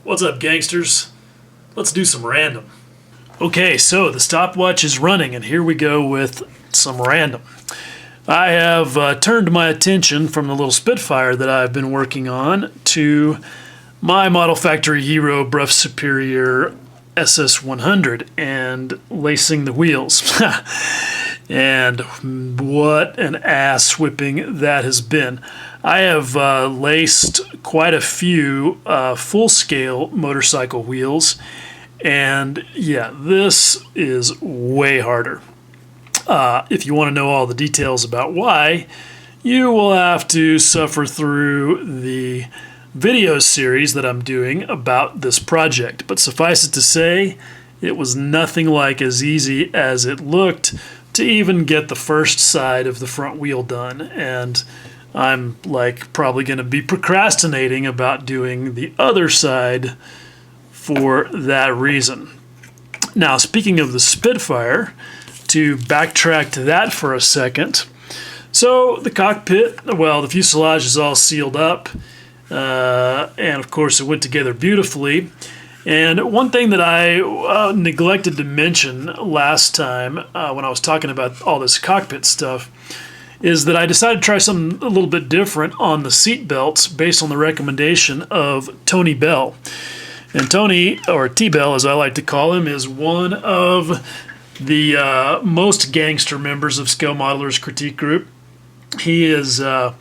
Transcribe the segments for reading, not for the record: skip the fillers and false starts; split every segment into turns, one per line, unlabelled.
What's up, gangsters? Let's do some random. Okay, so the stopwatch is running, and here we go with some random. I have turned my attention from the little Spitfire that I've been working on to my Model Factory Hero Bruff Superior SS100 and lacing the wheels. And what an ass whipping that has been. I have laced quite a few full-scale motorcycle wheels, and yeah, this is way harder. If you want to know all the details about why, you will have to suffer through the video series that I'm doing about this project. But suffice it to say, it was nothing like as easy as it looked to even get the first side of the front wheel done, and I'm probably going to be procrastinating about doing the other side for that reason. Now, speaking of the Spitfire, to backtrack to that for a second, so the cockpit, well, the fuselage is all sealed up, and of course it went together beautifully. And one thing that I neglected to mention last time when I was talking about all this cockpit stuff is that I decided to try something a little bit different on the seat belts based on the recommendation of Tony Bell. And Tony, or T-Bell as I like to call him, is one of the most gangster members of Scale Modelers Critique Group. He is a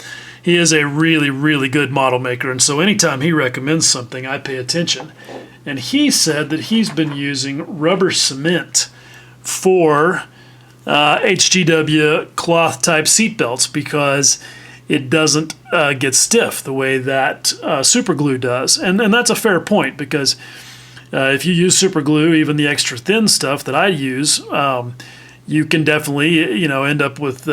really, really good model maker, and so anytime he recommends something, I pay attention. And he said that he's been using rubber cement for HGW cloth type seat belts because it doesn't get stiff the way that super glue does. And that's a fair point, because if you use super glue, even the extra thin stuff that I use, you can definitely end up with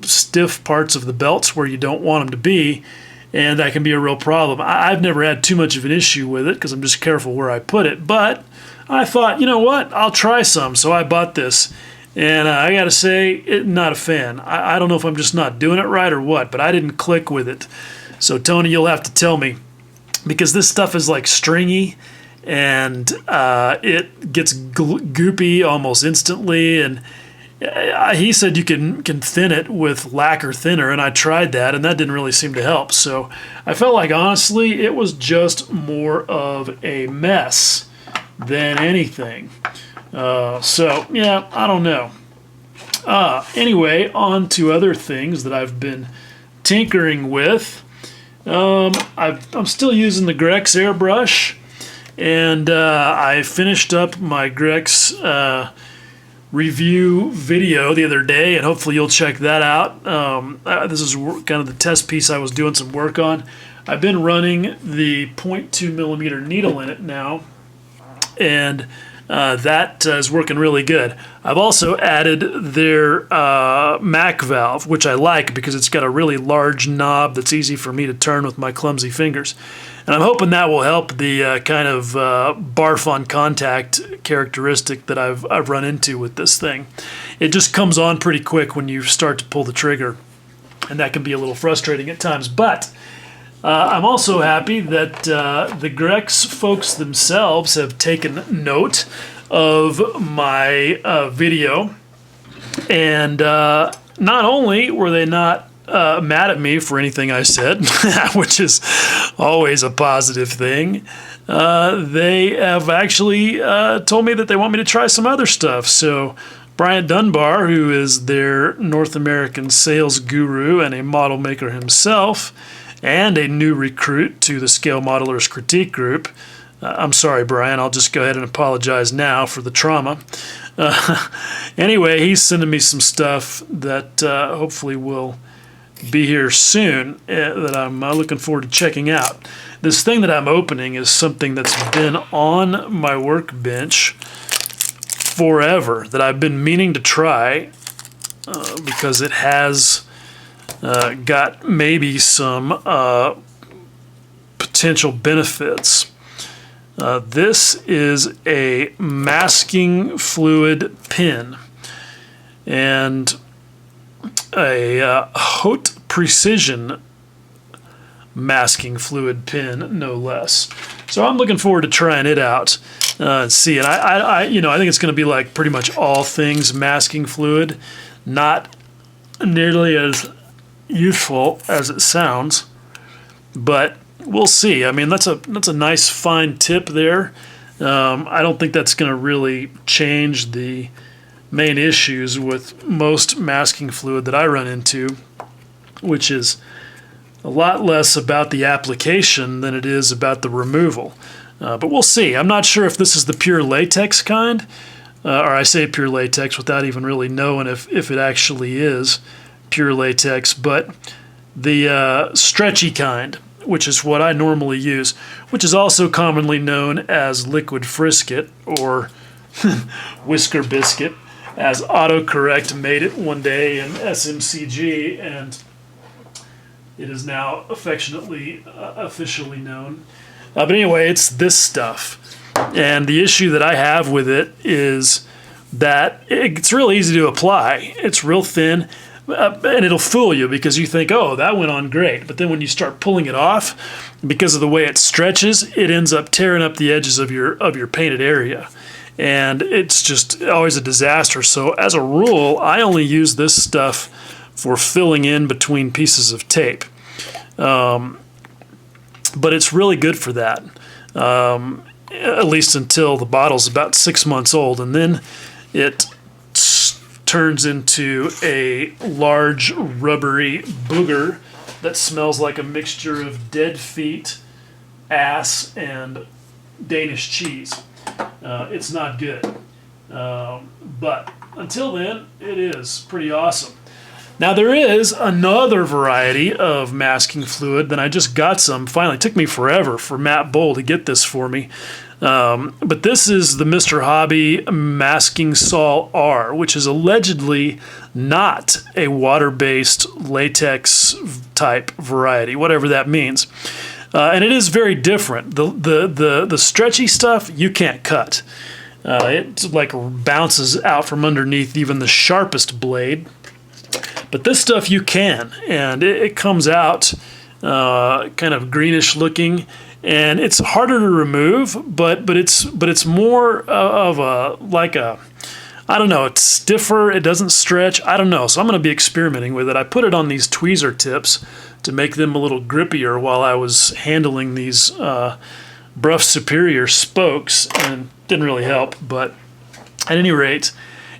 stiff parts of the belts where you don't want them to be. And that can be a real problem. I've never had too much of an issue with it because I'm just careful where I put it. But I thought, you know what? I'll try some. So I bought this. And I got to say, not a fan. I don't know if I'm just not doing it right or what, but I didn't click with it. So, Tony, you'll have to tell me. Because this stuff is like stringy, and it gets goopy almost instantly. And he said you can thin it with lacquer thinner, and I tried that, and that didn't really seem to help. So I felt like, honestly, it was just more of a mess than anything. So, yeah, I don't know. Anyway, on to other things that I've been tinkering with. I'm still using the Grex Airbrush, and I finished up my Grex review video the other day, and hopefully you'll check that out. This is kind of the test piece I was doing some work on. I've been running the 0.2 millimeter needle in it now, and that is working really good. I've also added their Mac valve, which I like because it's got a really large knob that's easy for me to turn with my clumsy fingers. And I'm hoping that will help the kind of barf on contact characteristic that I've run into with this thing. It just comes on pretty quick when you start to pull the trigger, and that can be a little frustrating at times. But I'm also happy that the Grex folks themselves have taken note of my video, and not only were they not mad at me for anything I said, which is always a positive thing, they have actually told me that they want me to try some other stuff. So Bryant Dunbar, who is their North American sales guru and a model maker himself, and a new recruit to the Scale Modelers Critique Group. I'm sorry, Brian, I'll just go ahead and apologize now for the trauma. Anyway, he's sending me some stuff that hopefully will be here soon that I'm looking forward to checking out. This thing that I'm opening is something that's been on my workbench forever, that I've been meaning to try because it has got maybe some potential benefits. This is a masking fluid pen, and a Haute Precision masking fluid pen, no less. So I'm looking forward to trying it out and see. And I think it's going to be like pretty much all things masking fluid, not nearly as useful as it sounds, but we'll see. I mean, that's a nice fine tip there. I don't think that's going to really change the main issues with most masking fluid that I run into, which is a lot less about the application than it is about the removal. But we'll see. I'm not sure if this is the pure latex kind, or I say pure latex without even really knowing if it actually is pure latex, but the stretchy kind, which is what I normally use, which is also commonly known as liquid frisket or whisker biscuit, as autocorrect made it one day in SMCG, and it is now affectionately, officially known. But anyway, it's this stuff. And the issue that I have with it is that it's real easy to apply. It's real thin, and it'll fool you because you think, oh, that went on great. But then when you start pulling it off, because of the way it stretches, it ends up tearing up the edges of your painted area. And it's just always a disaster. So as a rule, I only use this stuff for filling in between pieces of tape. But it's really good for that, at least until the bottle's about 6 months old. And then it turns into a large rubbery booger that smells like a mixture of dead feet, ass, and Danish cheese. It's not good. But until then, it is pretty awesome. Now there is another variety of masking fluid that I just got some. Finally, it took me forever for Matt Bowl to get this for me. But this is the Mr. Hobby Masking Sol R, which is allegedly not a water-based latex type variety, whatever that means. And it is very different. The stretchy stuff you can't cut. It like bounces out from underneath even the sharpest blade. But this stuff you can, and it comes out kind of greenish looking, and it's harder to remove, but it's more of I don't know, it's stiffer, it doesn't stretch, I don't know. So I'm going to be experimenting with it. I put it on these tweezer tips to make them a little grippier while I was handling these Bruff Superior spokes, and didn't really help, but at any rate,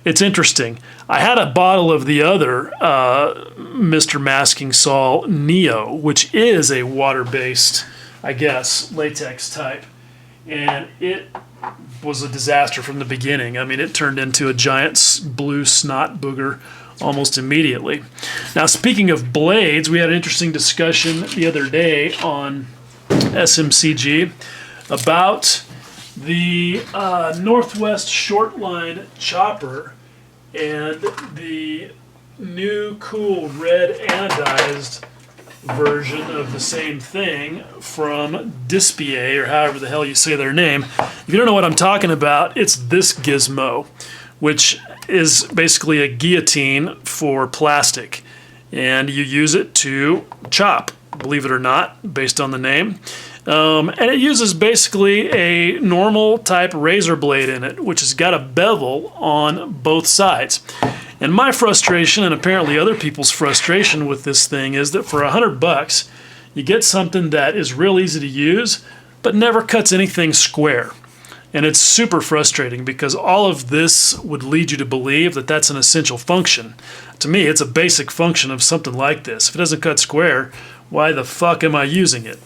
it's interesting. I had a bottle of the other Mr. Masking Sol Neo, which is a water-based, I guess, latex type. And it was a disaster from the beginning. I mean, it turned into a giant blue snot booger almost immediately. Now, speaking of blades, we had an interesting discussion the other day on SMCG about the Northwest Shortline chopper and the new cool red anodized version of the same thing from Dispier, or however the hell you say their name. If you don't know what I'm talking about, it's this gizmo, which is basically a guillotine for plastic. And you use it to chop, believe it or not, based on the name. And it uses basically a normal type razor blade in it, which has got a bevel on both sides. And my frustration, and apparently other people's frustration with this thing, is that for $100, you get something that is real easy to use, but never cuts anything square. And it's super frustrating because all of this would lead you to believe that that's an essential function. To me, it's a basic function of something like this. If it doesn't cut square, why the fuck am I using it?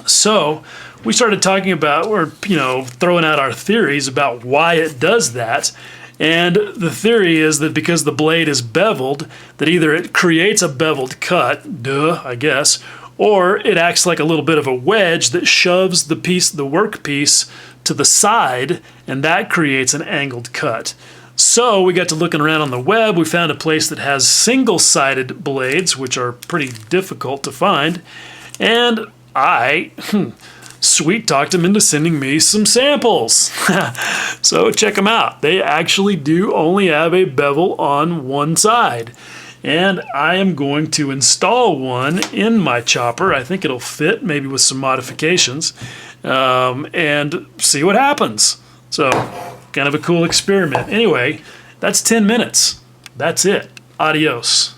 So we started talking about, or throwing out our theories about why it does that. And the theory is that because the blade is beveled, that either it creates a beveled cut, I guess, or it acts like a little bit of a wedge that shoves the workpiece to the side, and that creates an angled cut. So we got to looking around on the web. We found a place that has single-sided blades, which are pretty difficult to find, and I sweet-talked them into sending me some samples. So check them out. They actually do only have a bevel on one side. and I am going to install one in my chopper. I think it'll fit, maybe with some modifications, and see what happens. So, kind of a cool experiment. Anyway, that's 10 minutes. That's it. Adios.